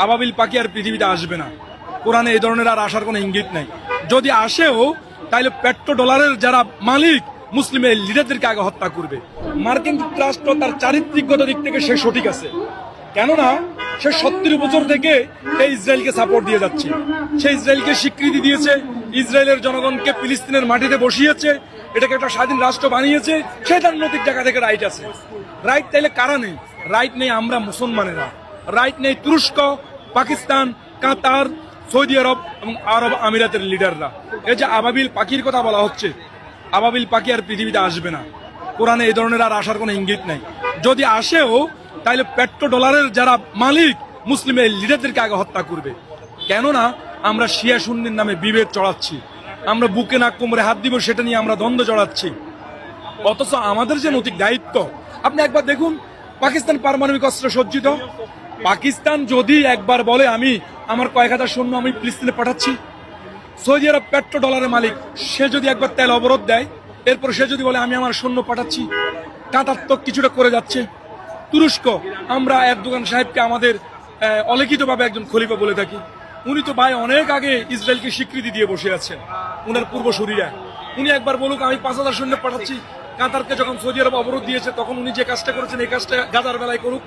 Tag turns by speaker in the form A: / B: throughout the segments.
A: আবাবিল পাখি আর পৃথিবীতে আসবে না। কোরআনে এই ধরনের আর আসার কোনো ইঙ্গিত নাই। যদি আসেও তাহলে পেট্রো ডলারের যারা মালিক মুসলিমের লিডারদেরকে আগে হত্যা করবে। মার্কিন যুক্তরাষ্ট্র তার চারিত্রিকগত দিক থেকে সে সঠিক আছে, কেননা সে 70 বছর থেকে এই ইসরায়েলকে সাপোর্ট দিয়ে যাচ্ছে। সে ইসরায়েলকে স্বীকৃতি দিয়েছে, ইসরায়েলের জনগণকে ফিলিস্তিনের মাটিতে বসিয়েছে, এটাকে একটা স্বাধীন রাষ্ট্র বানিয়েছে। সেটার নৈতিক জায়গা থেকে রাইট আছে। রাইট তাইলে কারা নেই? রাইট নেই আমরা মুসলমানেরা, রাইট নেই তুরস্ক, পাকিস্তান, কাতার, সৌদি আরব এবং আরব আমিরাতের লিডাররা। এই যে আবাবিল পাখির কথা বলা হচ্ছে, আবাবিল পাখি আর পৃথিবীতে আসবে না। কোরআনে এই ধরনের আর আসার কোনো ইঙ্গিত নাই। যদি আসেও তাহলে পেট্রো ডলারের যারা মালিক মুসলিমের লিডারদেরকে আগে হত্যা করবে। কেননা আমরা শিয়া সুন্নির নামে বিভেদ চড়াচ্ছি, আমরা বুকে নাক কোমরে হাত দিব সেটা নিয়ে আমরা দ্বন্দ্ব চড়াচ্ছি। অথচ আমাদের যে নৈতিক দায়িত্ব, আপনি একবার দেখুন, পাকিস্তান পারমাণবিক অস্ত্র সজ্জিত। পাকিস্তান যদি একবার বলে আমি আমার কয়েক হাজার সৈন্য আমি ফিলিস্তিনে পাঠাচ্ছি, সৌদি আরব পেট্রো ডলারের মালিক, সে যদি একবার তেল অবরোধ দেয়, এরপর সে যদি বলে আমি আমার সৈন্য পাঠাচ্ছি, কাতার তো কিছুটা করে যাচ্ছে। তুরস্ক, আমরা এরদোগান সাহেবকে আমাদের অলিখিতভাবে একজন খলিফা বলে থাকি। উনি তো ভাই অনেক আগে ইসরায়েলকে স্বীকৃতি দিয়ে বসে আছেন, উনার পূর্বসূরীরা। উনি একবার বলুক আমি 5000 সৈন্য পাঠাচ্ছি। কাতারকে যখন সৌদি আরব অবরোধ দিয়েছে তখন উনি যে কাজটা করেছেন এই কাজটা গাজার বেলায় করুক।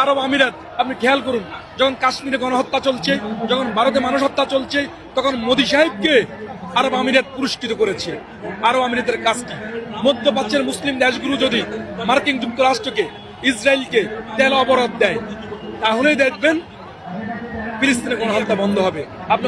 A: আরব আমিরাত, আপনি খেয়াল করুন, যখন কাশ্মীরে গণহত্যা চলছে, যখন ভারতে মানুষ হত্যা চলছে, তখন মোদী সাহেবকে আরব আমিরাত পুরস্কৃত করেছে। আরব আমিরাতের কাজ কি? মধ্যপ্রাচ্যের মুসলিম দেশগুলো যদি মার্কিন যুক্তরাষ্ট্রকে, ইসরায়েলকে তেল অবরোধ দেয়, তাহলেই দেখবেন ফিলিস্তিনে গণহত্যা বন্ধ হবে। আপনি